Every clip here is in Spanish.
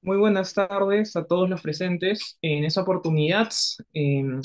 Muy buenas tardes a todos los presentes. En esa oportunidad, en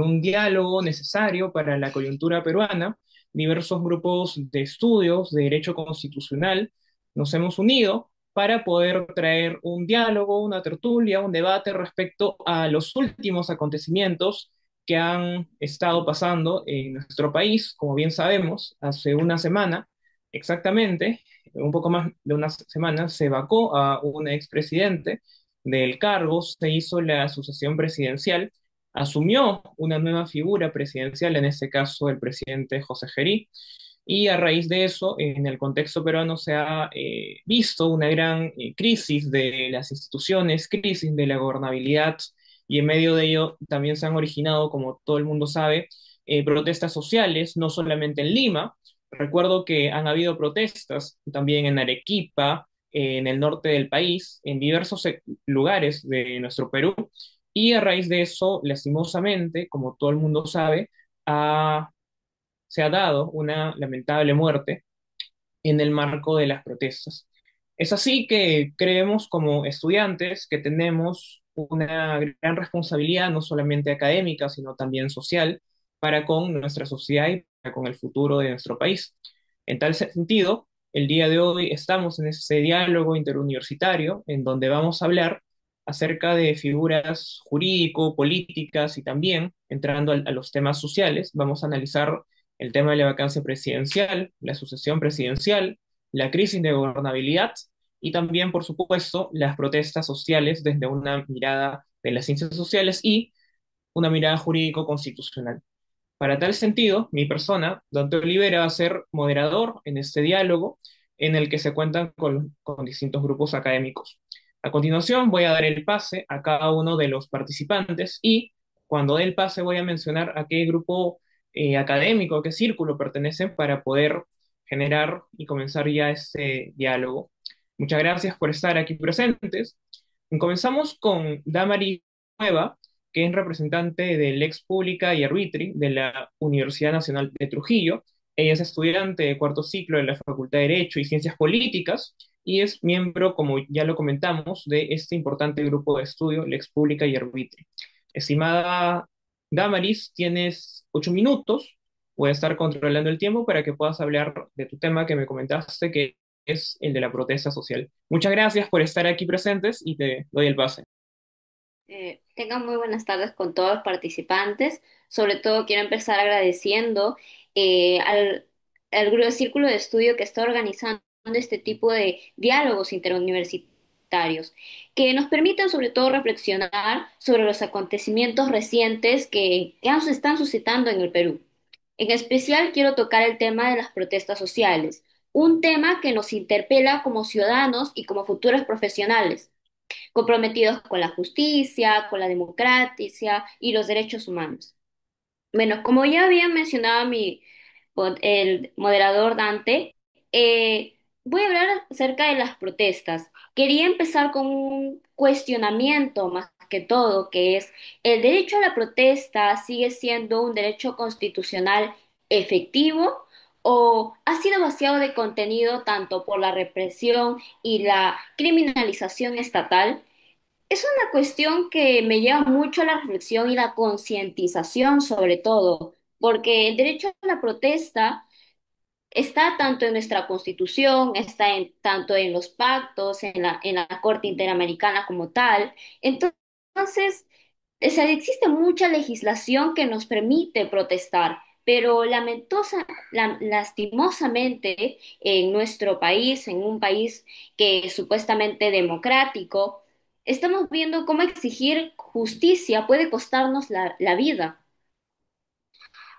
un diálogo necesario para la coyuntura peruana, diversos grupos de estudios de derecho constitucional nos hemos unido para poder traer un diálogo, una tertulia, un debate respecto a los últimos acontecimientos que han estado pasando en nuestro país. Como bien sabemos, hace una semana exactamente, un poco más de una semana, se vacó a un expresidente del cargo, se hizo la sucesión presidencial, asumió una nueva figura presidencial, en este caso el presidente José Gerí, y a raíz de eso, en el contexto peruano se ha visto una gran crisis de las instituciones, crisis de la gobernabilidad, y en medio de ello también se han originado, como todo el mundo sabe, protestas sociales, no solamente en Lima. Recuerdo que han habido protestas también en Arequipa, en el norte del país, en diversos lugares de nuestro Perú, y a raíz de eso, lastimosamente, como todo el mundo sabe, se ha dado una lamentable muerte en el marco de las protestas. Es así que creemos como estudiantes que tenemos una gran responsabilidad, no solamente académica, sino también social, para con nuestra sociedad y para con el futuro de nuestro país. En tal sentido, el día de hoy estamos en ese diálogo interuniversitario en donde vamos a hablar acerca de figuras jurídico-políticas y también, entrando a los temas sociales, vamos a analizar el tema de la vacancia presidencial, la sucesión presidencial, la crisis de gobernabilidad y también, por supuesto, las protestas sociales desde una mirada de las ciencias sociales y una mirada jurídico-constitucional. Para tal sentido, mi persona, Dante Olivera, va a ser moderador en este diálogo en el que se cuentan con distintos grupos académicos. A continuación, voy a dar el pase a cada uno de los participantes y cuando dé el pase voy a mencionar a qué grupo académico, a qué círculo pertenecen para poder generar y comenzar ya este diálogo. Muchas gracias por estar aquí presentes. Comenzamos con Damari Nueva, que es representante del Ex Pública y Arbitri de la Universidad Nacional de Trujillo. Ella es estudiante de cuarto ciclo de la Facultad de Derecho y Ciencias Políticas y es miembro, como ya lo comentamos, de este importante grupo de estudio, Lex Pública y Arbitri. Estimada Damaris, tienes 8 minutos. Voy a estar controlando el tiempo para que puedas hablar de tu tema que me comentaste, que es el de la protesta social. Muchas gracias por estar aquí presentes y te doy el pase. Tengan muy buenas tardes con todos los participantes. Sobre todo quiero empezar agradeciendo al grupo círculo de estudio que está organizando este tipo de diálogos interuniversitarios, que nos permitan sobre todo reflexionar sobre los acontecimientos recientes que se están suscitando en el Perú. En especial quiero tocar el tema de las protestas sociales, un tema que nos interpela como ciudadanos y como futuros profesionales comprometidos con la justicia, con la democracia y los derechos humanos. Bueno, como ya había mencionado el moderador Dante, voy a hablar acerca de las protestas. Quería empezar con un cuestionamiento más que todo, que es, ¿el derecho a la protesta sigue siendo un derecho constitucional efectivo o ha sido vaciado de contenido tanto por la represión y la criminalización estatal? Es una cuestión que me lleva mucho a la reflexión y la concientización sobre todo, porque el derecho a la protesta está tanto en nuestra Constitución, tanto en los pactos, en la Corte Interamericana como tal. Entonces, o sea, existe mucha legislación que nos permite protestar, pero lastimosamente en nuestro país, en un país que es supuestamente democrático, estamos viendo cómo exigir justicia puede costarnos la vida.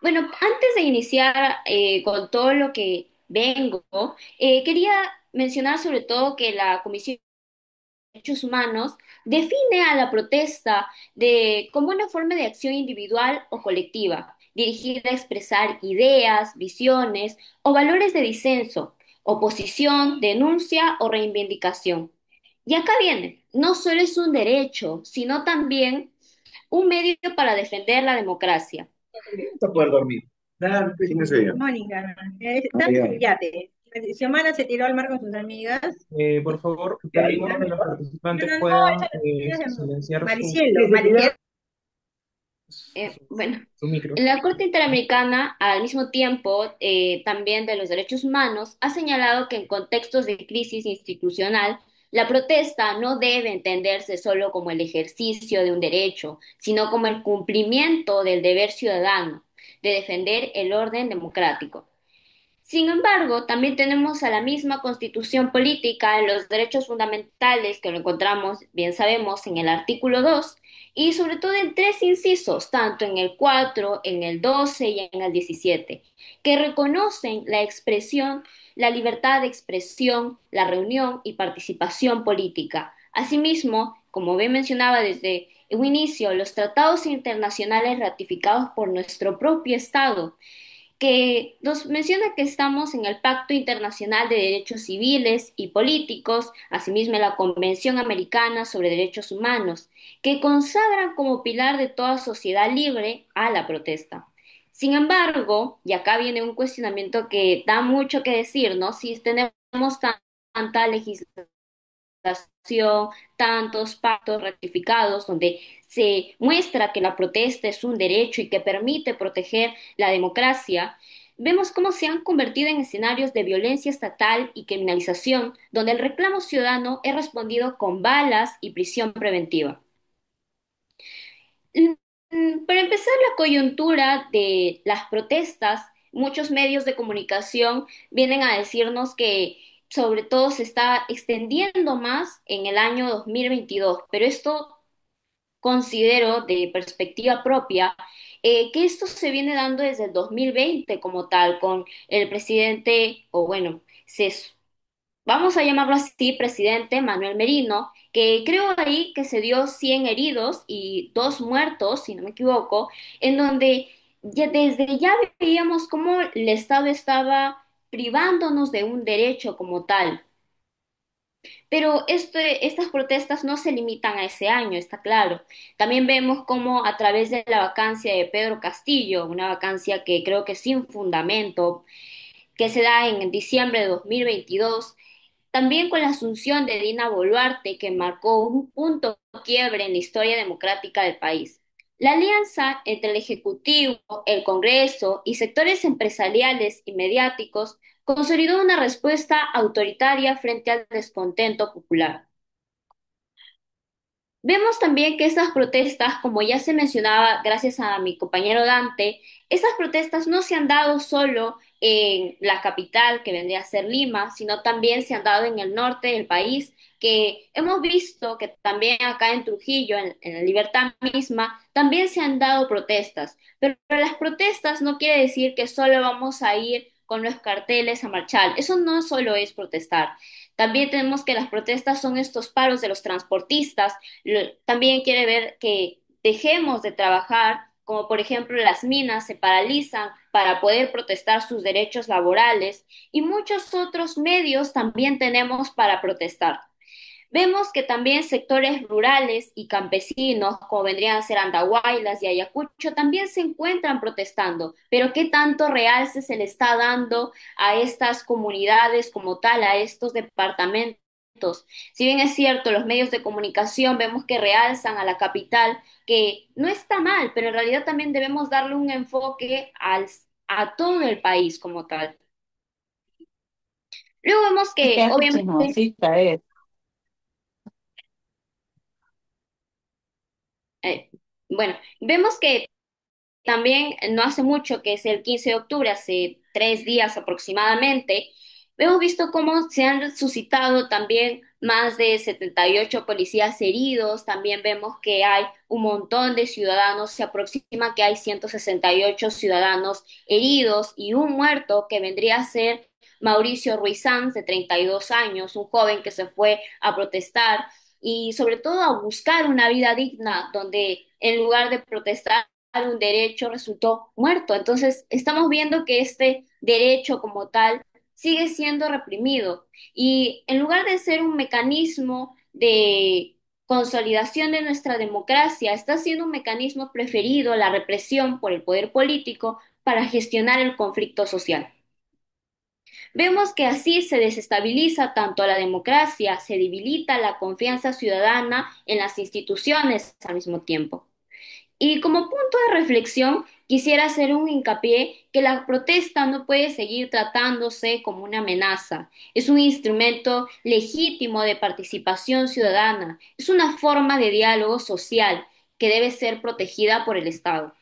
Bueno, antes de iniciar con todo lo que vengo, quería mencionar sobre todo que la Comisión de Derechos Humanos define a la protesta como una forma de acción individual o colectiva, dirigida a expresar ideas, visiones o valores de disenso, oposición, denuncia o reivindicación. Y acá viene, no solo es un derecho, sino también un medio para defender la democracia. Para poder dormir. Nada, sí, no sé yo. Mónica, Eh, Ah, ya. Xiomara se tiró al mar con sus amigas. Por favor, que Ya, alguno ya. de los participantes No, no, pueda esas las amigas de silenciar Maricielo, Maricielo. Bueno, su micro. la Corte Interamericana, al mismo tiempo, también de los derechos humanos, ha señalado que en contextos de crisis institucional, la protesta no debe entenderse solo como el ejercicio de un derecho, sino como el cumplimiento del deber ciudadano de defender el orden democrático. Sin embargo, también tenemos a la misma constitución política en los derechos fundamentales que lo encontramos, bien sabemos, en el artículo 2 y sobre todo en tres incisos, tanto en el 4, en el 12 y en el 17, que reconocen la expresión, la libertad de expresión, la reunión y participación política. Asimismo, como bien mencionaba desde un inicio, los tratados internacionales ratificados por nuestro propio Estado que nos menciona que estamos en el Pacto Internacional de Derechos Civiles y Políticos, asimismo en la Convención Americana sobre Derechos Humanos, que consagran como pilar de toda sociedad libre a la protesta. Sin embargo, y acá viene un cuestionamiento que da mucho que decir, ¿no? Si tenemos tanta legislación, tantos pactos ratificados donde se muestra que la protesta es un derecho y que permite proteger la democracia, vemos cómo se han convertido en escenarios de violencia estatal y criminalización, donde el reclamo ciudadano es respondido con balas y prisión preventiva. Para empezar, la coyuntura de las protestas, muchos medios de comunicación vienen a decirnos que sobre todo se está extendiendo más en el año 2022, pero esto considero de perspectiva propia que esto se viene dando desde el 2020 como tal, con el presidente, o bueno, vamos a llamarlo así, presidente Manuel Merino, que creo ahí que se dio 100 heridos y 2 muertos, si no me equivoco, en donde desde ya veíamos cómo el Estado estaba privándonos de un derecho como tal. Pero estas protestas no se limitan a ese año, está claro. También vemos cómo a través de la vacancia de Pedro Castillo, una vacancia que creo que sin fundamento, que se da en diciembre de 2022, también con la asunción de Dina Boluarte, que marcó un punto quiebre en la historia democrática del país. La alianza entre el Ejecutivo, el Congreso y sectores empresariales y mediáticos consolidó una respuesta autoritaria frente al descontento popular. Vemos también que estas protestas, como ya se mencionaba gracias a mi compañero Dante, estas protestas no se han dado solo en la capital, que vendría a ser Lima, sino también se han dado en el norte del país, que hemos visto que también acá en Trujillo, en la Libertad misma, también se han dado protestas. Pero las protestas no quiere decir que solo vamos a ir con los carteles a marchar. Eso no solo es protestar. También tenemos que las protestas son estos paros de los transportistas, también quiere ver que dejemos de trabajar, como por ejemplo las minas se paralizan para poder protestar sus derechos laborales y muchos otros medios también tenemos para protestar. Vemos que también sectores rurales y campesinos, como vendrían a ser Andahuaylas y Ayacucho, también se encuentran protestando. Pero ¿qué tanto realce se le está dando a estas comunidades como tal, a estos departamentos? Si bien es cierto, los medios de comunicación vemos que realzan a la capital, que no está mal, pero en realidad también debemos darle un enfoque a todo el país como tal. Luego vemos que Qué obviamente, chismosita es. bueno, vemos que también no hace mucho, que es el 15 de octubre, hace 3 días aproximadamente, hemos visto cómo se han suscitado también más de 78 policías heridos, también vemos que hay un montón de ciudadanos, se aproxima que hay 168 ciudadanos heridos y un muerto que vendría a ser Mauricio Ruizán, de 32 años, un joven que se fue a protestar y sobre todo a buscar una vida digna, donde en lugar de protestar un derecho resultó muerto. Entonces, estamos viendo que este derecho como tal sigue siendo reprimido y en lugar de ser un mecanismo de consolidación de nuestra democracia, está siendo un mecanismo preferido, la represión por el poder político, para gestionar el conflicto social. Vemos que así se desestabiliza tanto la democracia, se debilita la confianza ciudadana en las instituciones al mismo tiempo. Y como punto de reflexión, quisiera hacer un hincapié que la protesta no puede seguir tratándose como una amenaza. Es un instrumento legítimo de participación ciudadana. Es una forma de diálogo social que debe ser protegida por el Estado.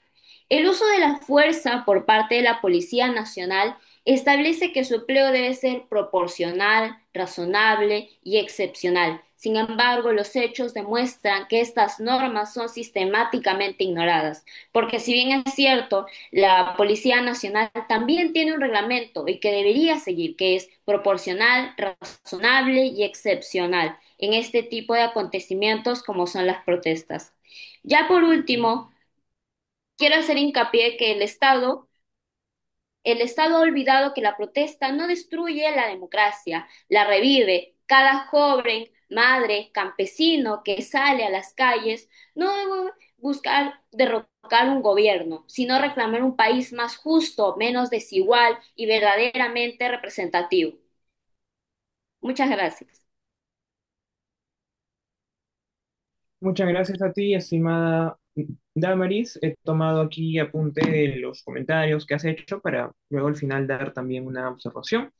El uso de la fuerza por parte de la Policía Nacional establece que su empleo debe ser proporcional, razonable y excepcional. Sin embargo, los hechos demuestran que estas normas son sistemáticamente ignoradas, porque si bien es cierto, la Policía Nacional también tiene un reglamento y que debería seguir, que es proporcional, razonable y excepcional en este tipo de acontecimientos como son las protestas. Ya por último, quiero hacer hincapié que el Estado ha olvidado que la protesta no destruye la democracia, la revive. Cada joven, madre, campesino que sale a las calles no debe buscar derrocar un gobierno, sino reclamar un país más justo, menos desigual y verdaderamente representativo. Muchas gracias. Muchas gracias a ti, estimada Damaris. He tomado aquí apunte de los comentarios que has hecho para luego al final dar también una observación.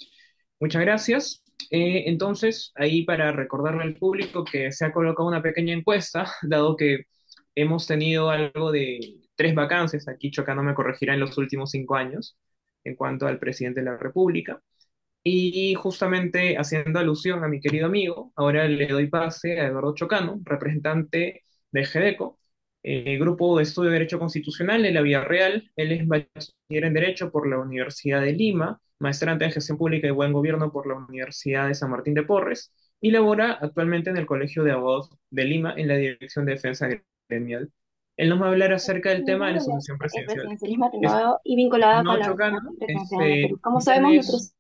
Muchas gracias. Entonces, ahí para recordarle al público que se ha colocado una pequeña encuesta, dado que hemos tenido algo de tres vacancias, aquí Chocano me corregirá en los últimos 5 años, en cuanto al presidente de la República. Y justamente haciendo alusión a mi querido amigo, ahora le doy pase a Eduardo Chocano, representante de GEDECO, Grupo de Estudio de Derecho Constitucional de la Vía Real. Él es bachiller en Derecho por la Universidad de Lima, maestrante en Gestión Pública y Buen Gobierno por la Universidad de San Martín de Porres y labora actualmente en el Colegio de Abogados de Lima en la Dirección de Defensa Gremial. Él nos va a hablar acerca del tema de la sucesión El presidencial. presidencialismo atenuado y vinculado con Estimado la Chocano, República Presidencial de Perú. Como sabemos, nuestros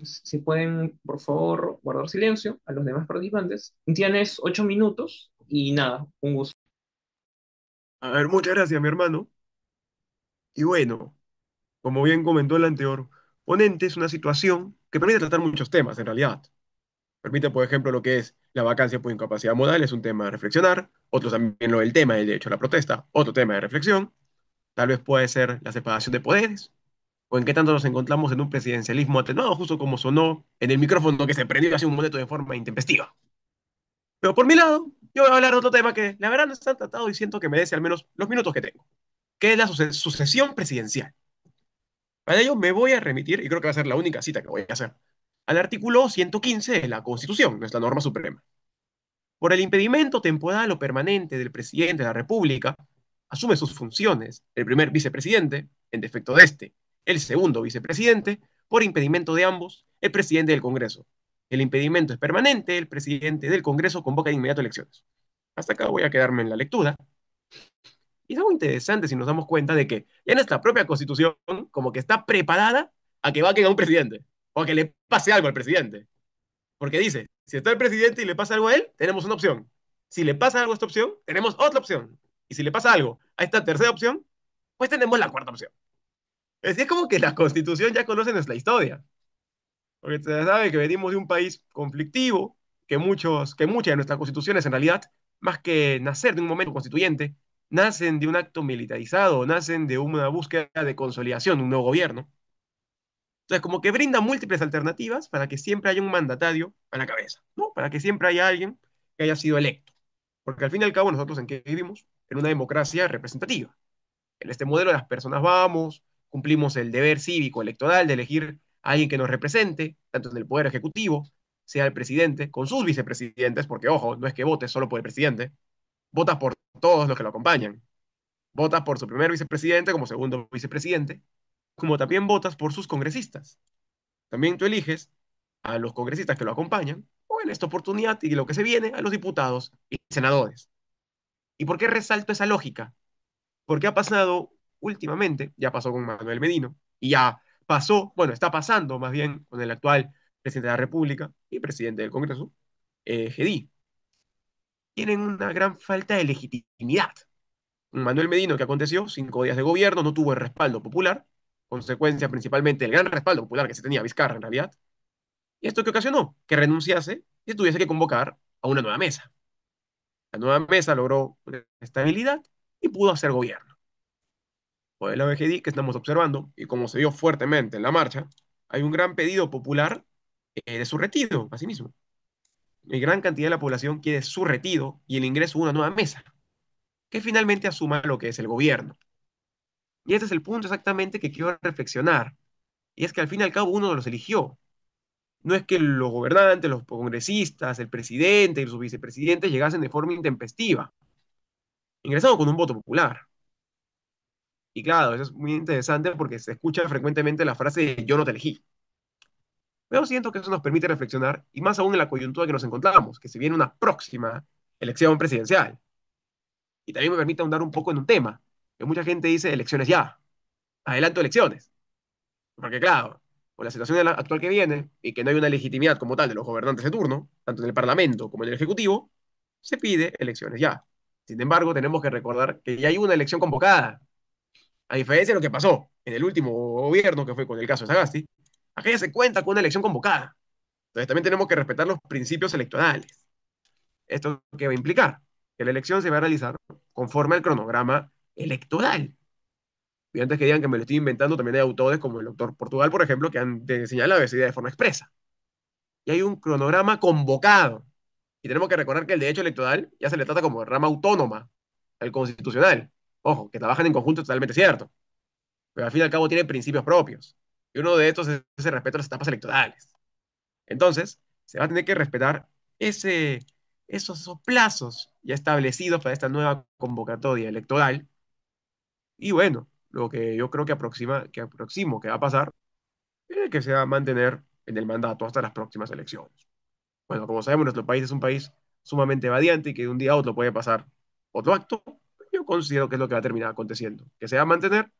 si pueden, por favor, guardar silencio a los demás participantes. Tienes 8 minutos y nada, un gusto. A ver, muchas gracias, mi hermano. Y bueno, como bien comentó el anterior ponente, es una situación que permite tratar muchos temas, en realidad. Permite, por ejemplo, lo que es la vacancia por incapacidad moral, es un tema de reflexionar. Otro también lo del tema del derecho a la protesta, otro tema de reflexión. Tal vez puede ser la separación de poderes, o en qué tanto nos encontramos en un presidencialismo atenuado, justo como sonó en el micrófono que se prendió hace un momento de forma intempestiva. Pero por mi lado, yo voy a hablar de otro tema que la verdad no está tratado y siento que merece al menos los minutos que tengo, que es la sucesión presidencial. Para ello me voy a remitir, y creo que va a ser la única cita que voy a hacer, al artículo 115 de la Constitución, nuestra norma suprema. Por el impedimento temporal o permanente del presidente de la República, asume sus funciones el primer vicepresidente, en defecto de este, el segundo vicepresidente, por impedimento de ambos, el presidente del Congreso. El impedimento es permanente, el presidente del Congreso convoca de inmediato elecciones. Hasta acá voy a quedarme en la lectura. Y es algo interesante si nos damos cuenta de que ya nuestra propia constitución como que está preparada a que vaquen a un presidente o a que le pase algo al presidente. Porque dice, si está el presidente y le pasa algo a él, tenemos una opción. Si le pasa algo a esta opción, tenemos otra opción. Y si le pasa algo a esta tercera opción, pues tenemos la cuarta opción. Es decir, es como que la constitución ya conoce nuestra historia. Porque se sabe que venimos de un país conflictivo, que muchas de nuestras constituciones en realidad, más que nacer de un momento constituyente, nacen de un acto militarizado, nacen de una búsqueda de consolidación de un nuevo gobierno. Entonces, como que brinda múltiples alternativas para que siempre haya un mandatario a la cabeza, ¿no? Para que siempre haya alguien que haya sido electo. Porque al fin y al cabo, nosotros en qué vivimos? En una democracia representativa. En este modelo las personas vamos, cumplimos el deber cívico electoral de elegir a alguien que nos represente, tanto en el poder ejecutivo, sea el presidente, con sus vicepresidentes, porque ojo, no es que votes solo por el presidente, votas por todos los que lo acompañan. Votas por su primer vicepresidente como segundo vicepresidente, como también votas por sus congresistas. También tú eliges a los congresistas que lo acompañan, o en esta oportunidad y lo que se viene, a los diputados y senadores. ¿Y por qué resalto esa lógica? Porque ha pasado últimamente, ya pasó con Manuel Medino, y ya pasó, bueno, está pasando más bien con el actual presidente de la República y presidente del Congreso, Gedí. Tienen una gran falta de legitimidad. Manuel Medino, ¿qué aconteció? 5 días de gobierno, no tuvo el respaldo popular, consecuencia principalmente del gran respaldo popular que se tenía a Vizcarra en realidad. ¿Y esto qué ocasionó? Que renunciase y tuviese que convocar a una nueva mesa. La nueva mesa logró estabilidad y pudo hacer gobierno. Por el ABGD que estamos observando, y como se vio fuertemente en la marcha, hay un gran pedido popular de su retiro, asimismo. Una gran cantidad de la población quiere su retiro y el ingreso a una nueva mesa, que finalmente asuma lo que es el gobierno. Y este es el punto exactamente que quiero reflexionar. Y es que al fin y al cabo uno los eligió. No es que los gobernantes, los congresistas, el presidente y sus vicepresidentes llegasen de forma intempestiva. Ingresaron con un voto popular. Y claro, eso es muy interesante porque se escucha frecuentemente la frase de yo no te elegí. Pero siento que eso nos permite reflexionar, y más aún en la coyuntura que nos encontramos, que se viene una próxima elección presidencial. Y también me permite ahondar un poco en un tema, que mucha gente dice elecciones ya, adelanto elecciones. Porque claro, con la situación actual que viene, y que no hay una legitimidad como tal de los gobernantes de turno, tanto en el Parlamento como en el Ejecutivo, se pide elecciones ya. Sin embargo, tenemos que recordar que ya hay una elección convocada. A diferencia de lo que pasó en el último gobierno, que fue con el caso de Sagasti, acá ya se cuenta con una elección convocada. Entonces también tenemos que respetar los principios electorales. ¿Esto qué va a implicar? Que la elección se va a realizar conforme al cronograma electoral. Y antes que digan que me lo estoy inventando, también hay autores como el doctor Portugal, por ejemplo, que han señalado esa idea de forma expresa. Y hay un cronograma convocado. Y tenemos que recordar que el derecho electoral ya se le trata como rama autónoma al constitucional. Ojo, que trabajan en conjunto es totalmente cierto, pero al fin y al cabo tienen principios propios. Y uno de estos es ese respeto a las etapas electorales. Entonces, se va a tener que respetar ese, esos plazos ya establecidos para esta nueva convocatoria electoral. Y bueno, lo que yo creo que va a pasar es que se va a mantener en el mandato hasta las próximas elecciones. Bueno, como sabemos, nuestro país es un país sumamente variante y que de un día a otro puede pasar otro acto. Yo considero que es lo que va a terminar aconteciendo, que se va a mantener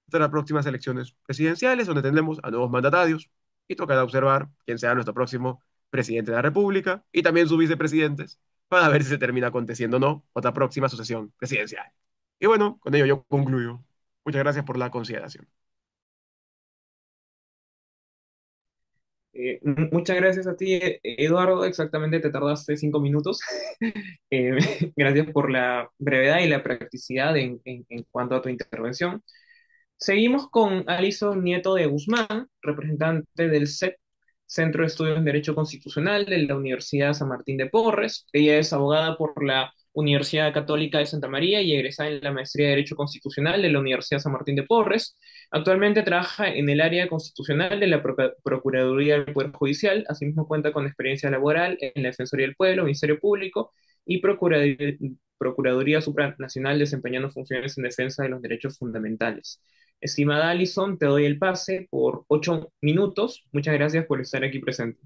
hasta las próximas elecciones presidenciales, donde tendremos a nuevos mandatarios y tocará observar quién será nuestro próximo presidente de la República y también sus vicepresidentes para ver si se termina aconteciendo o no otra próxima sucesión presidencial. Y bueno, con ello yo concluyo. Muchas gracias por la consideración. Muchas gracias a ti, Eduardo. Exactamente te tardaste 5 minutos. Eh, gracias por la brevedad y la practicidad en cuanto a tu intervención. Seguimos con Alison Nieto de Guzmán, representante del CEP, Centro de Estudios en Derecho Constitucional de la Universidad San Martín de Porres. Ella es abogada por la Universidad Católica de Santa María y egresada en la Maestría de Derecho Constitucional de la Universidad San Martín de Porres. Actualmente trabaja en el área constitucional de la Procuraduría del Poder Judicial. Asimismo cuenta con experiencia laboral en la Defensoría del Pueblo, Ministerio Público y Procuraduría Supranacional, desempeñando funciones en defensa de los derechos fundamentales. Estimada Alison, te doy el pase por 8 minutos. Muchas gracias por estar aquí presente.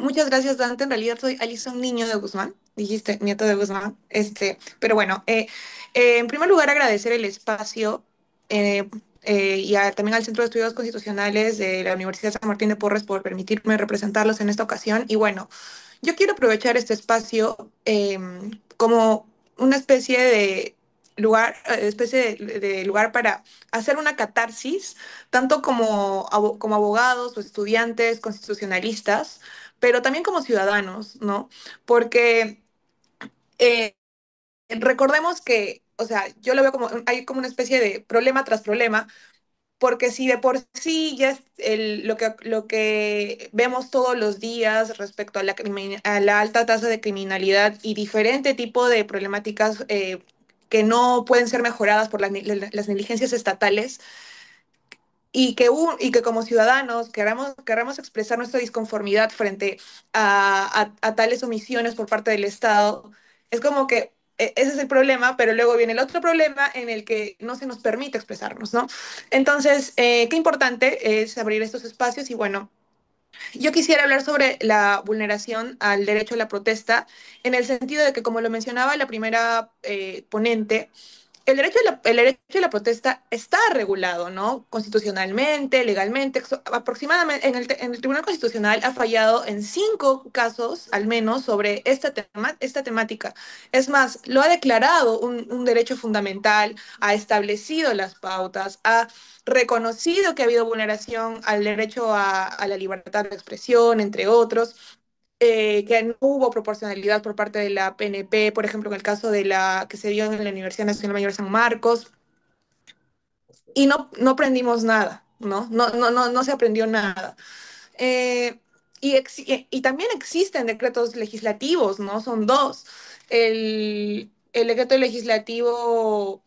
Muchas gracias, Dante. En realidad soy Alison Niño de Guzmán, dijiste nieto de Guzmán. Pero bueno, en primer lugar agradecer el espacio eh, también al Centro de Estudios Constitucionales de la Universidad San Martín de Porres por permitirme representarlos en esta ocasión. Y bueno, yo quiero aprovechar este espacio como una especie de lugar para hacer una catarsis tanto como abogados o estudiantes constitucionalistas, pero también como ciudadanos, ¿no? Porque eh, recordemos que, o sea, yo lo veo como, hay como una especie de problema tras problema, porque si de por sí ya es lo que vemos todos los días respecto a la alta tasa de criminalidad y diferente tipo de problemáticas que no pueden ser mejoradas por las negligencias estatales, y que como ciudadanos queramos expresar nuestra disconformidad frente a tales omisiones por parte del Estado, es como que ese es el problema, pero luego viene el otro problema en el que no se nos permite expresarnos, ¿no? Entonces, qué importante es abrir estos espacios y bueno. Yo quisiera hablar sobre la vulneración al derecho a la protesta en el sentido de que, como lo mencionaba la primera ponente, el derecho a la protesta está regulado, ¿no? Constitucionalmente, legalmente. Aproximadamente en el Tribunal Constitucional ha fallado en 5 casos, al menos, sobre esta temática. Es más, lo ha declarado un derecho fundamental, ha establecido las pautas, ha reconocido que ha habido vulneración al derecho a la libertad de expresión, entre otros, que no hubo proporcionalidad por parte de la PNP, por ejemplo, en el caso de la que se dio en la Universidad Nacional Mayor de San Marcos, y no aprendimos nada, ¿no? No se aprendió nada. Eh, y también existen decretos legislativos, ¿no? Son dos. El decreto legislativo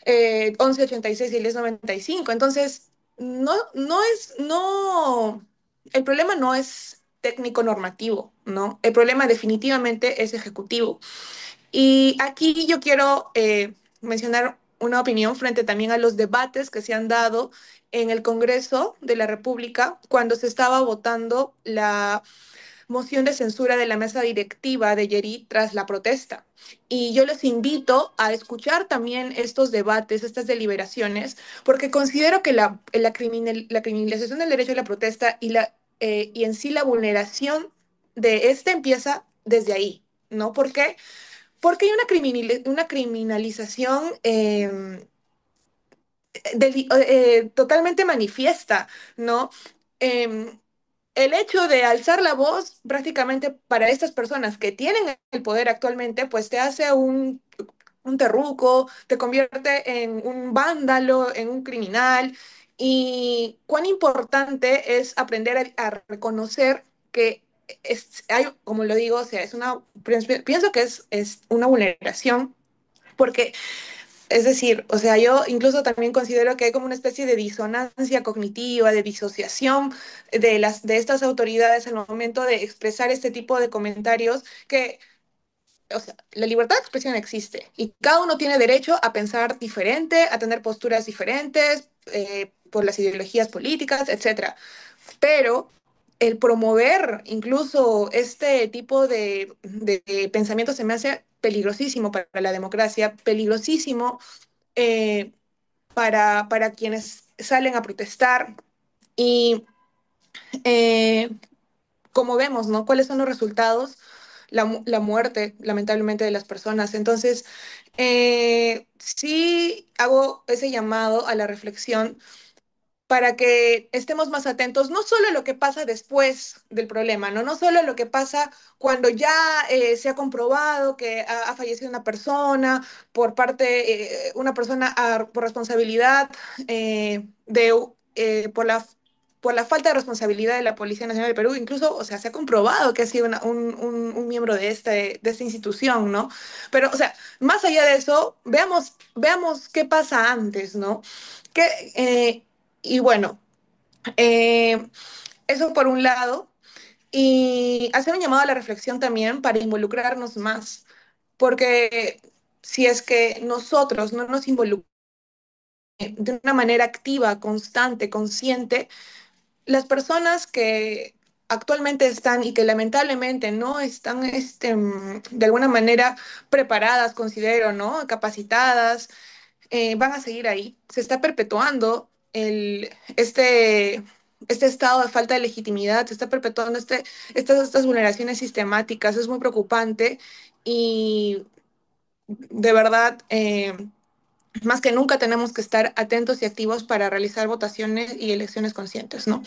1186 y el 1095. Entonces, el problema no es técnico normativo, ¿no? El problema definitivamente es ejecutivo. Y aquí yo quiero mencionar una opinión frente también a los debates que se han dado en el Congreso de la República cuando se estaba votando la moción de censura de la mesa directiva de Yeri tras la protesta. Y yo les invito a escuchar también estos debates, estas deliberaciones, porque considero que la criminalización del derecho a la protesta y en sí la vulneración de este empieza desde ahí, ¿no? ¿Por qué? Porque hay una criminalización totalmente manifiesta, ¿no? Em, el hecho de alzar la voz prácticamente para estas personas que tienen el poder actualmente, pues te hace un terruco, te convierte en un vándalo, en un criminal. Y cuán importante es aprender a reconocer que como lo digo, o sea, pienso que es una vulneración, porque es decir, o sea, yo incluso también considero que hay como una especie de disonancia cognitiva, de disociación de estas autoridades al momento de expresar este tipo de comentarios que, o sea, la libertad de expresión existe y cada uno tiene derecho a pensar diferente, a tener posturas diferentes, por las ideologías políticas, etcétera. Pero el promover incluso este tipo de pensamiento se me hace peligrosísimo para la democracia, peligrosísimo eh, para quienes salen a protestar y eh, como vemos, ¿no? ¿Cuáles son los resultados? La muerte, lamentablemente, de las personas. Entonces, sí hago ese llamado a la reflexión para que estemos más atentos, no solo a lo que pasa después del problema, no solo a lo que pasa cuando ya se ha comprobado que ha fallecido una persona una persona por responsabilidad por la falta de responsabilidad de la Policía Nacional del Perú, incluso, o sea, se ha comprobado que ha sido un miembro de esta institución, ¿no? Pero, o sea, más allá de eso, veamos qué pasa antes, ¿no? Que, y bueno, eh, eso por un lado, y hacer un llamado a la reflexión también para involucrarnos más, porque si es que nosotros no nos involucramos de una manera activa, constante, consciente, las personas que actualmente están y que lamentablemente no están de alguna manera preparadas, considero, ¿no? Capacitadas, van a seguir ahí. Se está perpetuando este estado de falta de legitimidad, se está perpetuando estas vulneraciones sistemáticas, es muy preocupante y de verdad, más que nunca tenemos que estar atentos y activos para realizar votaciones y elecciones conscientes, ¿no?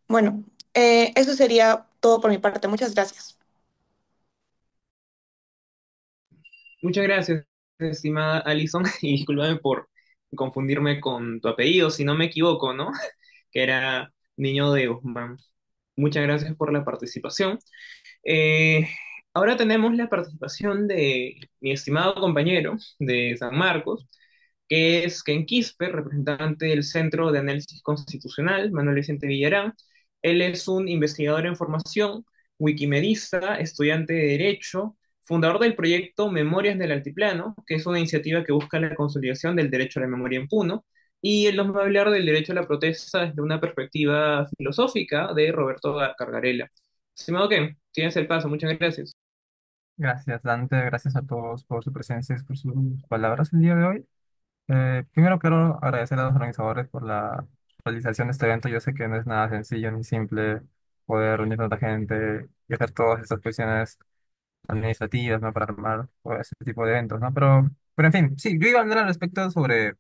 Bueno, eso sería todo por mi parte. Muchas gracias. Muchas gracias, estimada Alison, y discúlpame por confundirme con tu apellido, si no me equivoco, ¿no? Que era Niño de Guzmán. Muchas gracias por la participación. Eh, Ahora tenemos la participación de mi estimado compañero de San Marcos, que es Ken Quispe, representante del Centro de Análisis Constitucional, Manuel Vicente Villarán. Él es un investigador en formación, wikimedista, estudiante de Derecho, fundador del proyecto Memorias del Altiplano, que es una iniciativa que busca la consolidación del derecho a la memoria en Puno, y él nos va a hablar del derecho a la protesta desde una perspectiva filosófica de Roberto Cargarela. Estimado Ken, tienes el paso, muchas gracias. Gracias, Dante. Gracias a todos por su presencia y por sus palabras el día de hoy. Primero quiero agradecer a los organizadores por la realización de este evento. Yo sé que no es nada sencillo ni simple poder reunir tanta gente y hacer todas estas cuestiones administrativas, ¿no? Para armar todo ese tipo de eventos, ¿no? Pero en fin, sí, yo iba a hablar al respecto sobre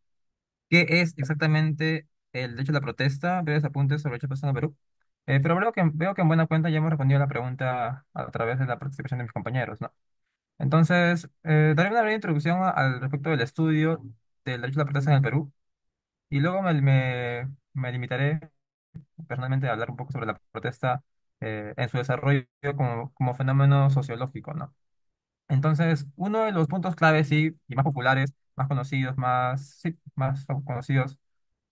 qué es exactamente el derecho a la protesta, breves apuntes sobre el derecho a protesta en Perú. Pero veo que en buena cuenta ya hemos respondido a la pregunta a través de la participación de mis compañeros, ¿no? Entonces, daré una breve introducción al respecto del estudio del derecho a la protesta en el Perú y luego me limitaré personalmente a hablar un poco sobre la protesta en su desarrollo como fenómeno sociológico, ¿no? Entonces, uno de los puntos claves, sí, y más populares, más conocidos, sí, más conocidos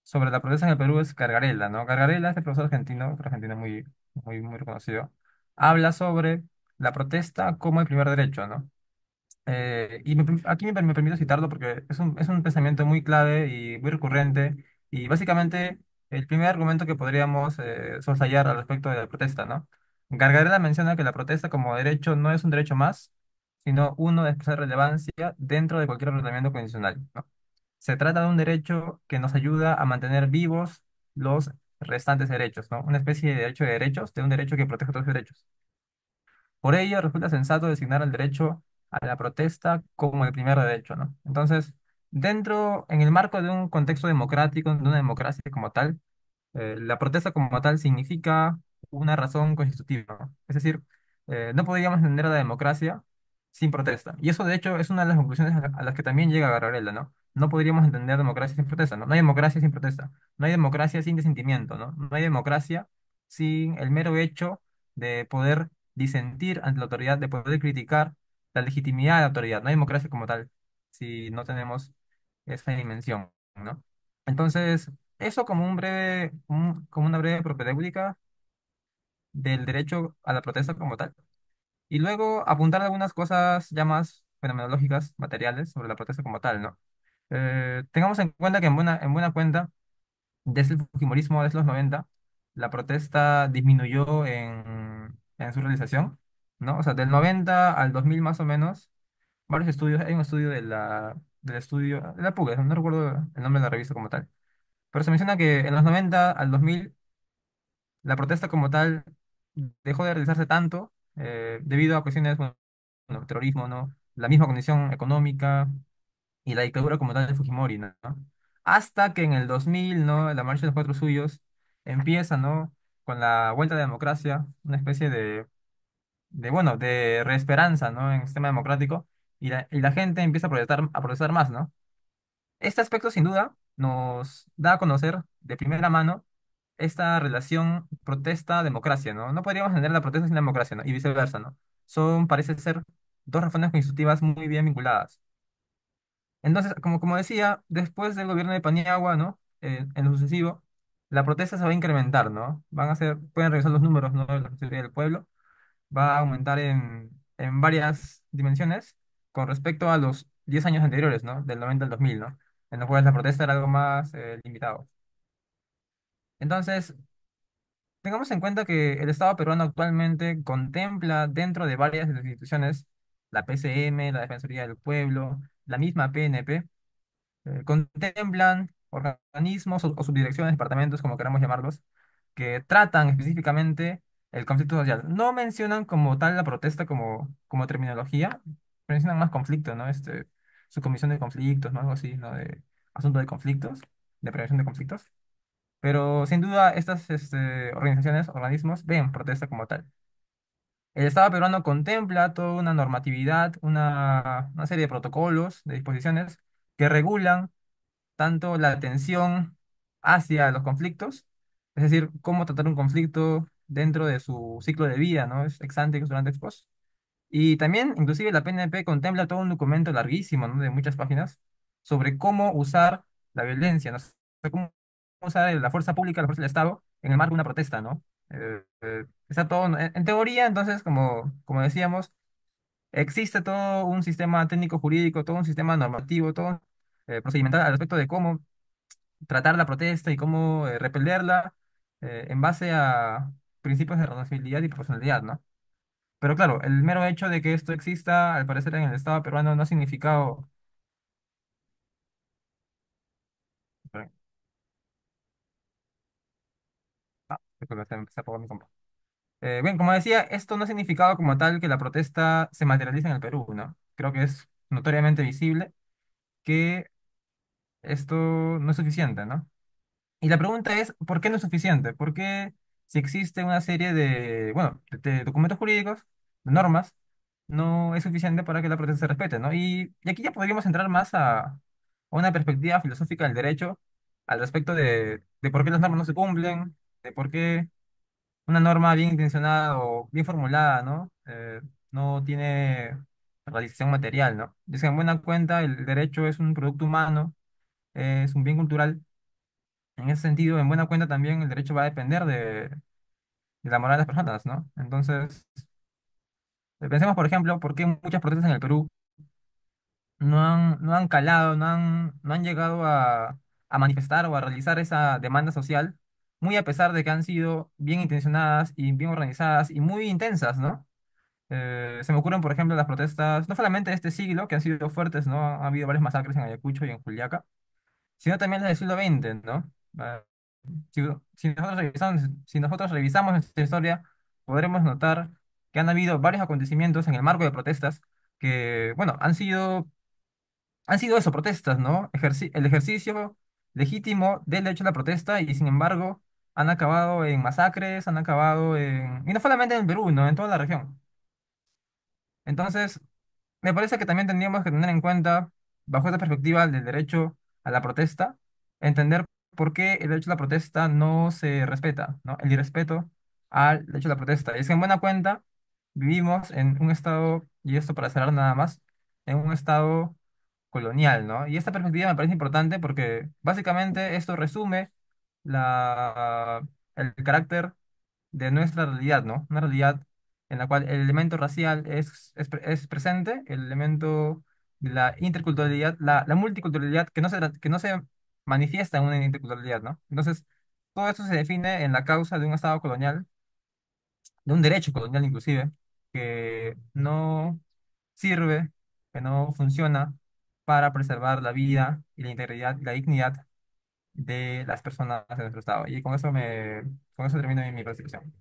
sobre la protesta en el Perú es Gargarella, ¿no? Gargarella, este profesor argentino, otro argentino muy reconocido, habla sobre la protesta como el primer derecho, ¿no? Aquí me permito citarlo porque es un pensamiento muy clave y muy recurrente y básicamente el primer argumento que podríamos soslayar al respecto de la protesta, ¿no? Gargarella menciona que la protesta como derecho no es un derecho más, sino uno de especial relevancia dentro de cualquier ordenamiento constitucional, ¿no? Se trata de un derecho que nos ayuda a mantener vivos los restantes derechos, ¿no? Una especie de derecho de derechos, de un derecho que protege otros derechos. Por ello, resulta sensato designar el derecho a la protesta como el primer derecho, ¿no? Entonces, en el marco de un contexto democrático, de una democracia como tal, la protesta como tal significa una razón constitutiva, ¿no? Es decir, no podríamos entender a la democracia sin protesta. Y eso, de hecho, es una de las conclusiones a las que también llega Gabriela, ¿no? No podríamos entender democracia sin protesta, ¿no? No hay democracia sin protesta. No hay democracia sin disentimiento, ¿no? No hay democracia sin el mero hecho de poder disentir ante la autoridad, de poder criticar la legitimidad de la autoridad. No hay democracia como tal si no tenemos esa dimensión, ¿no? Entonces, eso como una breve propedéutica del derecho a la protesta como tal. Y luego apuntar algunas cosas ya más fenomenológicas, materiales, sobre la protesta como tal, ¿no? Tengamos en cuenta que en buena cuenta, desde el Fujimorismo, desde los 90 la protesta disminuyó en su realización, ¿no? O sea, del 90 al 2000 más o menos, varios estudios, hay un estudio del estudio, de la PUC, no recuerdo el nombre de la revista como tal, pero se menciona que en los 90 al 2000 la protesta como tal dejó de realizarse tanto debido a cuestiones, bueno, terrorismo, ¿no? La misma condición económica y la dictadura como tal de Fujimori, ¿no? Hasta que en el 2000, ¿no? La marcha de los cuatro suyos empieza, ¿no? Con la vuelta de la democracia, una especie bueno, de reesperanza, ¿no? En el sistema democrático y la gente empieza a protestar más, ¿no? Este aspecto, sin duda, nos da a conocer de primera mano esta relación protesta-democracia, ¿no? No podríamos entender la protesta sin la democracia, ¿no? Y viceversa, ¿no? Parece ser, dos razones constitutivas muy bien vinculadas. Entonces, como decía, después del gobierno de Paniagua, ¿no? En lo sucesivo, la protesta se va a incrementar, ¿no? Pueden revisar los números, ¿no? De la Defensoría del Pueblo, va a aumentar en varias dimensiones con respecto a los 10 años anteriores, ¿no? Del 90 al 2000, ¿no? En los cuales la protesta era algo más limitado. Entonces, tengamos en cuenta que el Estado peruano actualmente contempla dentro de varias de sus instituciones, la PCM, la Defensoría del Pueblo, la misma PNP, contemplan organismos o subdirecciones, departamentos, como queramos llamarlos, que tratan específicamente el conflicto social. No mencionan como tal la protesta como terminología, mencionan más conflicto, ¿no? Su comisión de conflictos, ¿no? Algo así, ¿no? De asunto de conflictos, de prevención de conflictos. Pero sin duda estas organizaciones, organismos, ven protesta como tal. El Estado peruano contempla toda una normatividad, una serie de protocolos, de disposiciones que regulan tanto la atención hacia los conflictos, es decir, cómo tratar un conflicto dentro de su ciclo de vida, ¿no? Es ex ante, ex durante, ex post. Y también, inclusive, la PNP contempla todo un documento larguísimo, ¿no? De muchas páginas, sobre cómo usar la violencia, ¿no? O sea, cómo usar la fuerza pública, la fuerza del Estado, en el marco de una protesta, ¿no? Está todo, en teoría, entonces, como decíamos, existe todo un sistema técnico-jurídico, todo un sistema normativo, todo procedimental al respecto de cómo tratar la protesta y cómo repelerla en base a principios de responsabilidad y proporcionalidad, ¿no? Pero claro, el mero hecho de que esto exista, al parecer en el Estado peruano, no ha significado disculpa, se apagó mi compa. Bien, como decía, esto no ha significado como tal que la protesta se materialice en el Perú, ¿no? Creo que es notoriamente visible que esto no es suficiente, ¿no? Y la pregunta es, ¿por qué no es suficiente? ¿Por qué si existe una serie de, bueno, de documentos jurídicos, de normas, no es suficiente para que la protesta se respete, ¿no? Y aquí ya podríamos entrar más a una perspectiva filosófica del derecho al respecto de por qué las normas no se cumplen, de por qué una norma bien intencionada o bien formulada, ¿no? No tiene realización material, ¿no? Y es que en buena cuenta el derecho es un producto humano, es un bien cultural. En ese sentido, en buena cuenta también el derecho va a depender de la moral de las personas, ¿no? Entonces, pensemos, por ejemplo, por qué muchas protestas en el Perú no han calado, no han llegado a manifestar o a realizar esa demanda social, muy a pesar de que han sido bien intencionadas y bien organizadas y muy intensas, ¿no? Se me ocurren, por ejemplo, las protestas, no solamente de este siglo, que han sido fuertes, ¿no? Ha habido varias masacres en Ayacucho y en Juliaca, sino también las del siglo XX, ¿no? Ah, si, si nosotros revisamos nuestra historia, podremos notar que han habido varios acontecimientos en el marco de protestas que, bueno, han sido eso, protestas, ¿no? El ejercicio legítimo del derecho a la protesta y sin embargo han acabado en masacres, han acabado en... Y no solamente en el Perú, ¿no? En toda la región. Entonces, me parece que también tendríamos que tener en cuenta, bajo esta perspectiva del derecho a la protesta, entender por qué el derecho a la protesta no se respeta, ¿no? El irrespeto al derecho a la protesta. Y es que en buena cuenta vivimos en un estado, y esto para cerrar nada más, en un estado colonial, ¿no? Y esta perspectiva me parece importante porque básicamente esto resume el carácter de nuestra realidad, ¿no? Una realidad en la cual el elemento racial es presente, el elemento de la interculturalidad, la multiculturalidad que no se manifiesta en una interculturalidad, ¿no? Entonces, todo esto se define en la causa de un Estado colonial, de un derecho colonial inclusive, que no sirve, que no funciona para preservar la vida y la integridad y la dignidad de las personas de nuestro Estado. Y con eso termino mi participación.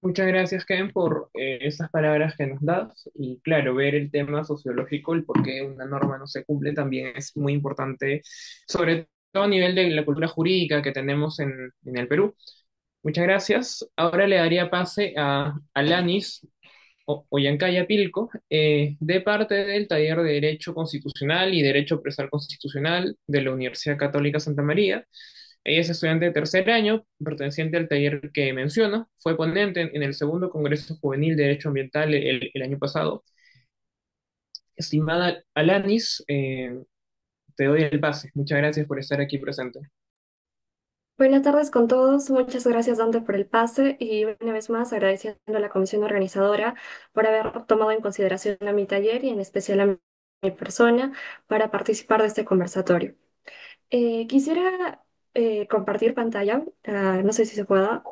Muchas gracias, Ken, por estas palabras que nos das. Y claro, ver el tema sociológico, el por qué una norma no se cumple, también es muy importante, sobre todo a nivel de la cultura jurídica que tenemos en el Perú. Muchas gracias. Ahora le daría pase a Alanis Ollancaya Pilco, de parte del Taller de Derecho Constitucional y Derecho Procesal Constitucional de la Universidad Católica Santa María. Ella es estudiante de tercer año, perteneciente al taller que menciono. Fue ponente en el segundo Congreso Juvenil de Derecho Ambiental el año pasado. Estimada Alanis, te doy el pase. Muchas gracias por estar aquí presente. Buenas tardes con todos. Muchas gracias, Dante, por el pase y una vez más agradeciendo a la comisión organizadora por haber tomado en consideración a mi taller y en especial a mi persona para participar de este conversatorio. Quisiera compartir pantalla. No sé si se pueda.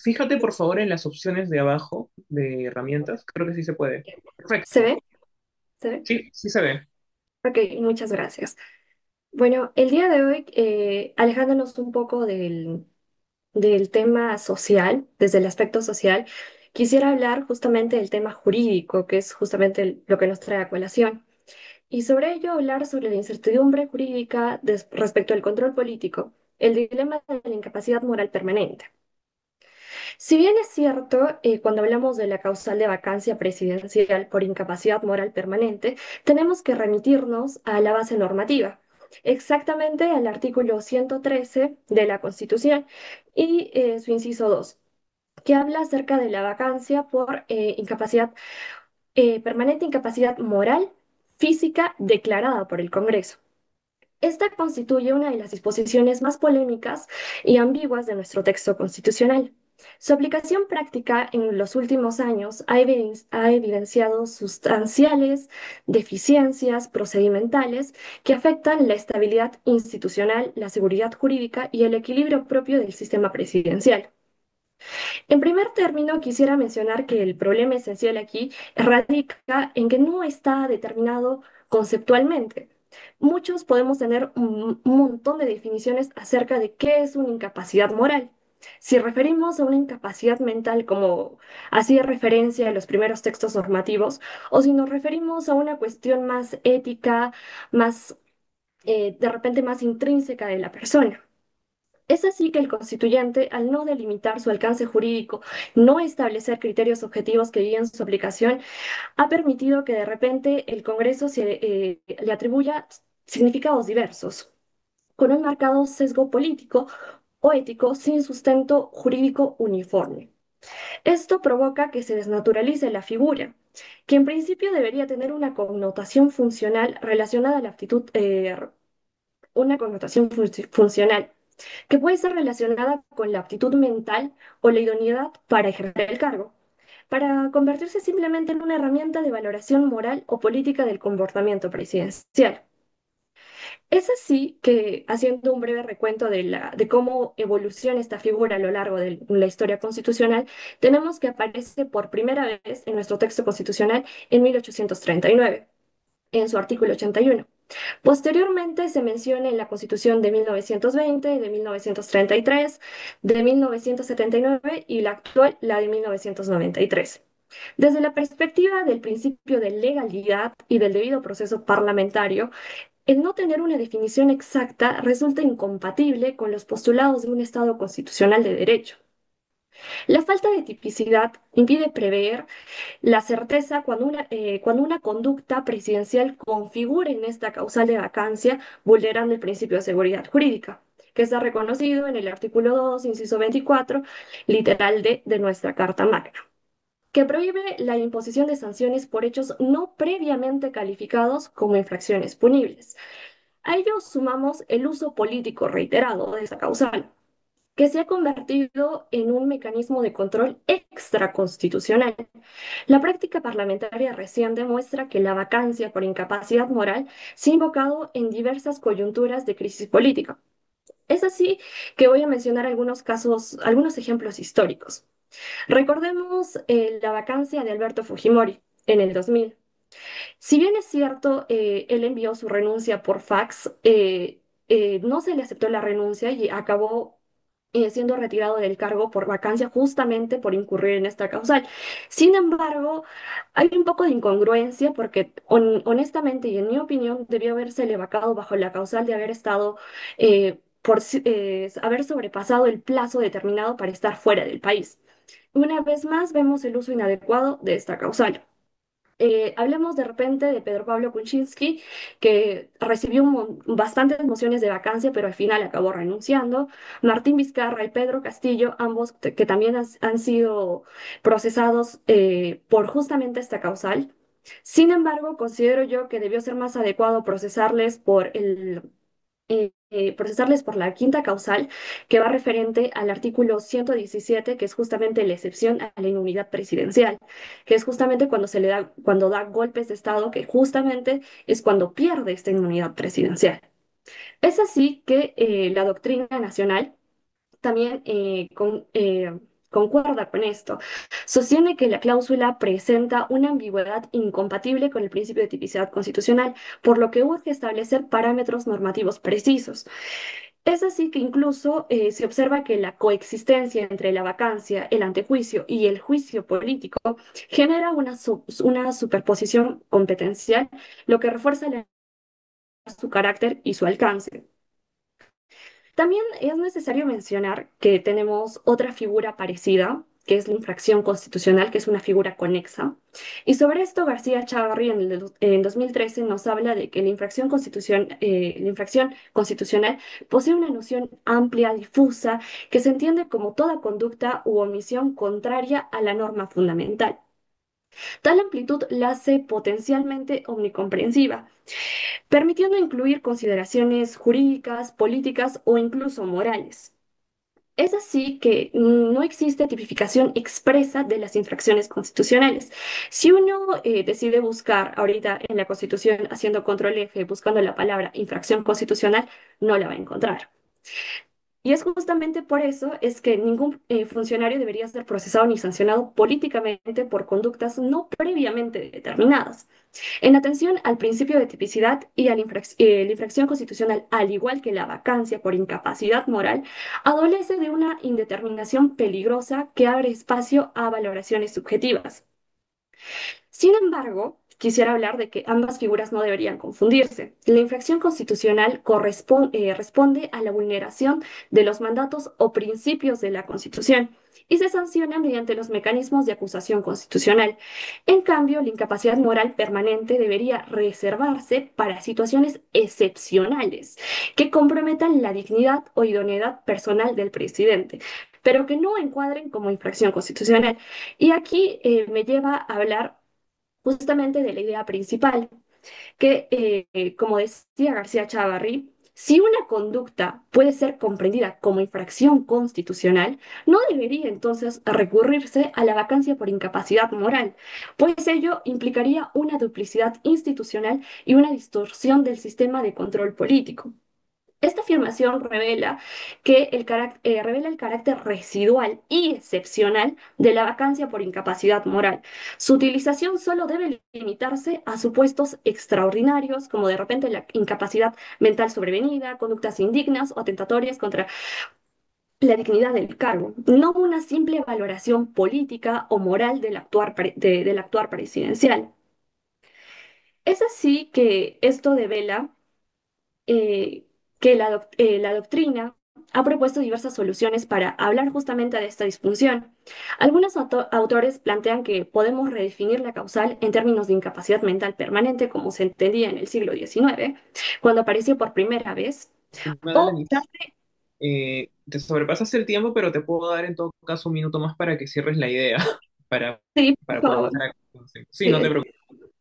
Fíjate por favor en las opciones de abajo de herramientas. Creo que sí se puede. ¿Se Perfecto. ve? ¿Se ve? Sí, sí se ve. Ok, muchas gracias. Bueno, el día de hoy, alejándonos un poco del tema social, desde el aspecto social, quisiera hablar justamente del tema jurídico, que es justamente lo que nos trae a colación. Y sobre ello hablar sobre la incertidumbre jurídica respecto al control político, el dilema de la incapacidad moral permanente. Si bien es cierto, cuando hablamos de la causal de vacancia presidencial por incapacidad moral permanente, tenemos que remitirnos a la base normativa, exactamente al artículo 113 de la Constitución y su inciso 2, que habla acerca de la vacancia por incapacidad permanente, incapacidad moral, física declarada por el Congreso. Esta constituye una de las disposiciones más polémicas y ambiguas de nuestro texto constitucional. Su aplicación práctica en los últimos años ha evidenciado sustanciales deficiencias procedimentales que afectan la estabilidad institucional, la seguridad jurídica y el equilibrio propio del sistema presidencial. En primer término, quisiera mencionar que el problema esencial aquí radica en que no está determinado conceptualmente. Muchos podemos tener un montón de definiciones acerca de qué es una incapacidad moral. Si referimos a una incapacidad mental como hacía referencia a los primeros textos normativos, o si nos referimos a una cuestión más ética, más de repente más intrínseca de la persona. Es así que el constituyente, al no delimitar su alcance jurídico, no establecer criterios objetivos que guíen su aplicación, ha permitido que de repente el Congreso le atribuya significados diversos, con un marcado sesgo político o ético sin sustento jurídico uniforme. Esto provoca que se desnaturalice la figura, que en principio debería tener una connotación funcional relacionada a la aptitud, una connotación funcional que puede ser relacionada con la aptitud mental o la idoneidad para ejercer el cargo, para convertirse simplemente en una herramienta de valoración moral o política del comportamiento presidencial. Es así que, haciendo un breve recuento de cómo evoluciona esta figura a lo largo de la historia constitucional, tenemos que aparece por primera vez en nuestro texto constitucional en 1839, en su artículo 81. Posteriormente se menciona en la Constitución de 1920, de 1933, de 1979 y la actual, la de 1993. Desde la perspectiva del principio de legalidad y del debido proceso parlamentario, el no tener una definición exacta resulta incompatible con los postulados de un Estado constitucional de derecho. La falta de tipicidad impide prever la certeza cuando una conducta presidencial configure en esta causal de vacancia, vulnerando el principio de seguridad jurídica, que está reconocido en el artículo 2, inciso 24, literal D de nuestra Carta Magna, que prohíbe la imposición de sanciones por hechos no previamente calificados como infracciones punibles. A ello sumamos el uso político reiterado de esta causal, que se ha convertido en un mecanismo de control extraconstitucional. La práctica parlamentaria recién demuestra que la vacancia por incapacidad moral se ha invocado en diversas coyunturas de crisis política. Es así que voy a mencionar algunos casos, algunos ejemplos históricos. Recordemos la vacancia de Alberto Fujimori en el 2000. Si bien es cierto, él envió su renuncia por fax, no se le aceptó la renuncia y acabó siendo retirado del cargo por vacancia justamente por incurrir en esta causal. Sin embargo, hay un poco de incongruencia porque honestamente y en mi opinión debió habérsele vacado bajo la causal de haber estado haber sobrepasado el plazo determinado para estar fuera del país. Una vez más vemos el uso inadecuado de esta causal. Hablemos de repente de Pedro Pablo Kuczynski, que recibió bastantes mociones de vacancia, pero al final acabó renunciando. Martín Vizcarra y Pedro Castillo, ambos que también han sido procesados por justamente esta causal. Sin embargo, considero yo que debió ser más adecuado procesarles por la quinta causal, que va referente al artículo 117, que es justamente la excepción a la inmunidad presidencial, que es justamente cuando da golpes de Estado, que justamente es cuando pierde esta inmunidad presidencial. Es así que la doctrina nacional también concuerda con esto. Sostiene que la cláusula presenta una ambigüedad incompatible con el principio de tipicidad constitucional, por lo que urge establecer parámetros normativos precisos. Es así que incluso se observa que la coexistencia entre la vacancia, el antejuicio y el juicio político genera una superposición competencial, lo que refuerza su carácter y su alcance. También es necesario mencionar que tenemos otra figura parecida, que es la infracción constitucional, que es una figura conexa. Y sobre esto, García Chavarri en 2013 nos habla de que la infracción constitucional posee una noción amplia, difusa, que se entiende como toda conducta u omisión contraria a la norma fundamental. Tal amplitud la hace potencialmente omnicomprensiva, permitiendo incluir consideraciones jurídicas, políticas o incluso morales. Es así que no existe tipificación expresa de las infracciones constitucionales. Si uno decide buscar ahorita en la Constitución haciendo control F, buscando la palabra infracción constitucional, no la va a encontrar. Y es justamente por eso es que ningún funcionario debería ser procesado ni sancionado políticamente por conductas no previamente determinadas. En atención al principio de tipicidad y a la infracción constitucional, al igual que la vacancia por incapacidad moral, adolece de una indeterminación peligrosa que abre espacio a valoraciones subjetivas. Sin embargo, quisiera hablar de que ambas figuras no deberían confundirse. La infracción constitucional responde a la vulneración de los mandatos o principios de la Constitución y se sanciona mediante los mecanismos de acusación constitucional. En cambio, la incapacidad moral permanente debería reservarse para situaciones excepcionales que comprometan la dignidad o idoneidad personal del presidente, pero que no encuadren como infracción constitucional. Y aquí me lleva a hablar justamente de la idea principal, que, como decía García Chavarri, si una conducta puede ser comprendida como infracción constitucional, no debería entonces recurrirse a la vacancia por incapacidad moral, pues ello implicaría una duplicidad institucional y una distorsión del sistema de control político. Esta afirmación revela el carácter residual y excepcional de la vacancia por incapacidad moral. Su utilización solo debe limitarse a supuestos extraordinarios, como de repente la incapacidad mental sobrevenida, conductas indignas o atentatorias contra la dignidad del cargo, no una simple valoración política o moral del actuar presidencial. Es así que esto devela eh, que la doctrina ha propuesto diversas soluciones para hablar justamente de esta disfunción. Algunos autores plantean que podemos redefinir la causal en términos de incapacidad mental permanente, como se entendía en el siglo XIX, cuando apareció por primera vez, Estimada o Lenny, te sobrepasaste el tiempo, pero te puedo dar en todo caso un minuto más para que cierres la idea, para, sí, por para poder favor. pasar a... Sí, no te Sí, preocupes.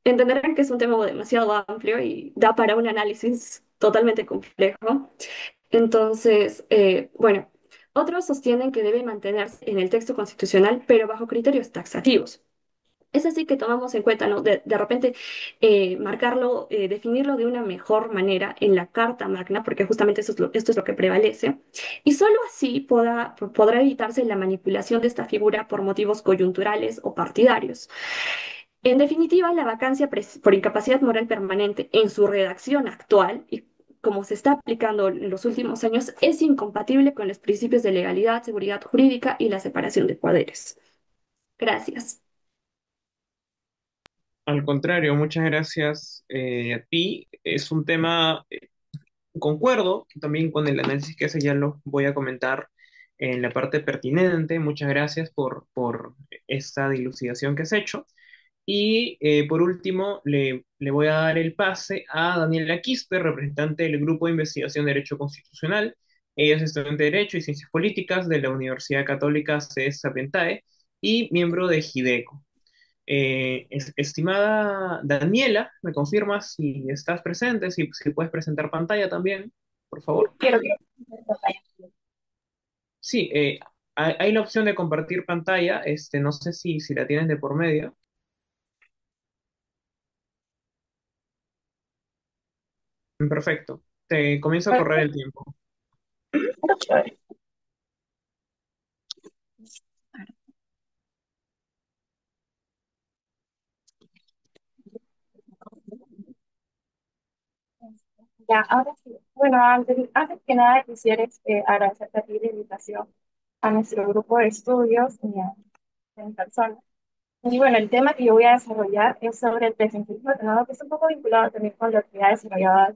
entenderán que es un tema demasiado amplio y da para un análisis totalmente complejo. Entonces, bueno, otros sostienen que debe mantenerse en el texto constitucional, pero bajo criterios taxativos. Es así que tomamos en cuenta, ¿no? De repente marcarlo, definirlo de una mejor manera en la Carta Magna, porque justamente esto es lo que prevalece, y solo así podrá evitarse la manipulación de esta figura por motivos coyunturales o partidarios. En definitiva, la vacancia por incapacidad moral permanente en su redacción actual y como se está aplicando en los últimos años es incompatible con los principios de legalidad, seguridad jurídica y la separación de poderes. Gracias. Al contrario, muchas gracias a ti. Es un tema, concuerdo también con el análisis que hace, ya lo voy a comentar en la parte pertinente. Muchas gracias por esta dilucidación que has hecho. Y por último, le voy a dar el pase a Daniela Quispe, representante del Grupo de Investigación de Derecho Constitucional. Ella es estudiante de Derecho y Ciencias Políticas de la Universidad Católica CES Sapientae y miembro de GIDECO. Estimada Daniela, ¿me confirmas si estás presente? Si puedes presentar pantalla también, por favor. Quiero. Sí, hay la opción de compartir pantalla. No sé si la tienes de por medio. Perfecto. Te comienzo a correr el tiempo. Está chévere. Ya, ahora sí. Bueno, antes que nada quisiera agradecerte a ti la invitación a nuestro grupo de estudios en persona. Y bueno, el tema que yo voy a desarrollar es sobre el presentismo ordenado, que es un poco vinculado también con lo que ya desarrollaba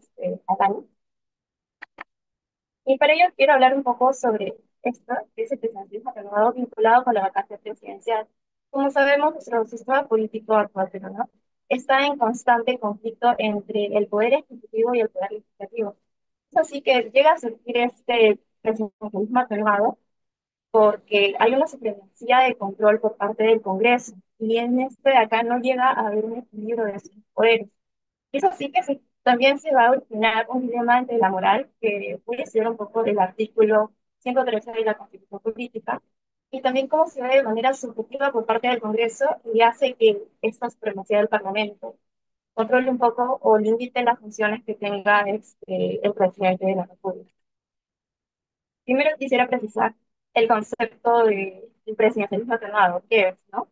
Alani. Y para ello quiero hablar un poco sobre esto, que es el presentismo ordenado vinculado con la vacante presidencial. Como sabemos, nuestro sistema político actual peruano está en constante conflicto entre el poder ejecutivo y el poder legislativo. Es así que llega a surgir este presidencialismo atenuado porque hay una supremacía de control por parte del Congreso y en este de acá no llega a haber un equilibrio de sus poderes. Es así que también se va a originar un dilema entre la moral, que puede estudiar un poco del artículo 113 de la Constitución Política, y también cómo se ve de manera subjetiva por parte del Congreso y hace que esta supremacía del Parlamento controle un poco o limite las funciones que tenga el presidente de la República. Primero quisiera precisar el concepto de presidencialismo atenuado, que es, ¿no?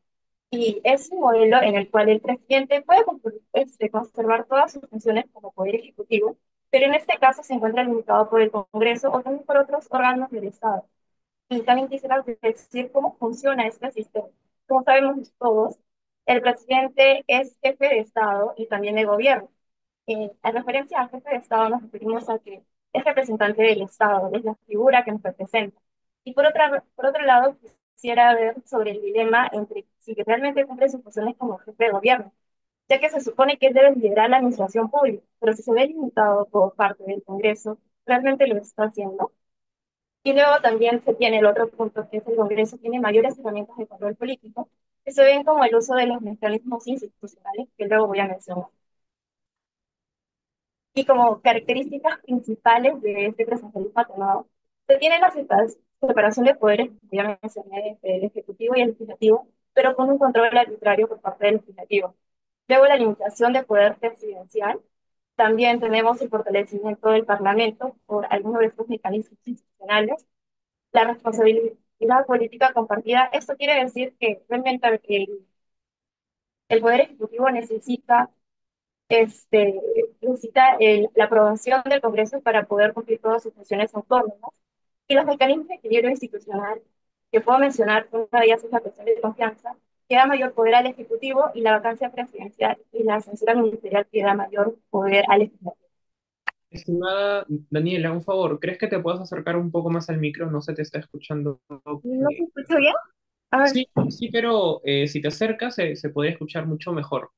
Y es un modelo en el cual el presidente puede conservar todas sus funciones como poder ejecutivo, pero en este caso se encuentra limitado por el Congreso o también por otros órganos del Estado. Y también quisiera decir cómo funciona este sistema. Como sabemos todos, el presidente es jefe de Estado y también de gobierno. En referencia a jefe de Estado nos referimos a que es representante del Estado, es la figura que nos representa. Y por otro lado, quisiera ver sobre el dilema entre si realmente cumple sus funciones como jefe de gobierno, ya que se supone que él debe liderar la administración pública, pero si se ve limitado por parte del Congreso, ¿realmente lo está haciendo? Y luego también se tiene el otro punto, que es el Congreso tiene mayores herramientas de control político, que se ven como el uso de los mecanismos institucionales, que luego voy a mencionar. Y como características principales de este presidencialismo atenuado, se tiene la separación de poderes, que ya mencioné, entre el Ejecutivo y el Legislativo, pero con un control arbitrario por parte del Legislativo. Luego la limitación del poder presidencial. También tenemos el fortalecimiento del Parlamento por algunos de estos mecanismos institucionales. La responsabilidad política compartida. Esto quiere decir que realmente el Poder Ejecutivo este, necesita la aprobación del Congreso para poder cumplir todas sus funciones autónomas. Y los mecanismos de equilibrio institucional, que puedo mencionar, una de ellas es la cuestión de confianza, que da mayor poder al Ejecutivo y la vacancia presidencial y la censura ministerial que da mayor poder al Legislativo. Estimada Daniela, un favor, ¿crees que te puedas acercar un poco más al micro? No se te está escuchando. ¿No se escucha bien? A ver, Sí, sí, pero si te acercas se podría escuchar mucho mejor.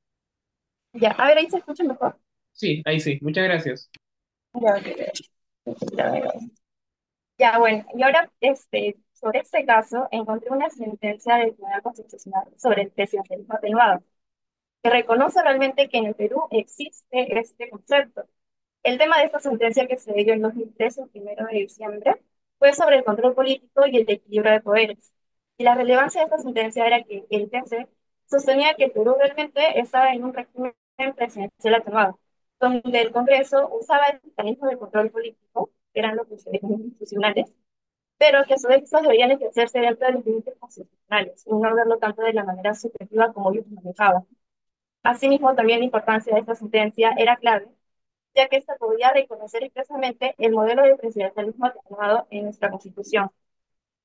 ya, a ver, ahí se escucha mejor. Sí, ahí sí, muchas gracias. Ya, ok, ya, ya, bueno, y ahora sobre este caso encontré una sentencia del Tribunal Constitucional sobre el presidencialismo atenuado, que reconoce realmente que en el Perú existe este concepto. El tema de esta sentencia que se dio en 2013, el 1 de diciembre, fue sobre el control político y el equilibrio de poderes. Y la relevancia de esta sentencia era que el TC sostenía que el Perú realmente estaba en un régimen presidencial atenuado, donde el Congreso usaba el mecanismo de control político, que eran los procedimientos institucionales, pero que a su vez estos deberían ejercerse dentro de los límites constitucionales, y no verlo tanto de la manera subjetiva como ellos manejaban. Asimismo, también la importancia de esta sentencia era clave, ya que ésta podía reconocer expresamente el modelo de presidencialismo atenuado en nuestra Constitución.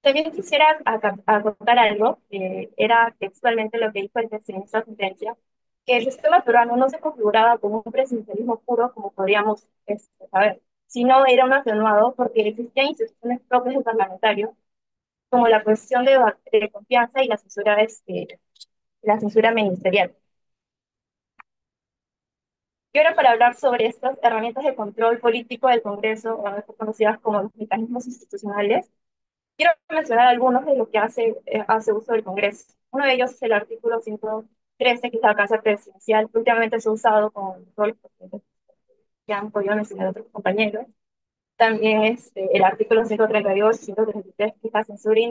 También quisiera acotar algo, que era textualmente lo que dijo el presidente en esta sentencia, que el sistema peruano no se configuraba como un presidencialismo puro, como podríamos saber, sino era un atenuado porque existían instituciones propias del parlamentario, como la cuestión de confianza y la censura ministerial. Y ahora para hablar sobre estas herramientas de control político del Congreso, o mejor conocidas como los mecanismos institucionales, quiero mencionar algunos de los que hace uso del Congreso. Uno de ellos es el artículo 113, que es la vacancia presidencial, que últimamente se ha usado con todos los presidentes que han podido mencionar otros compañeros. También el artículo 132 y 133, que es la censura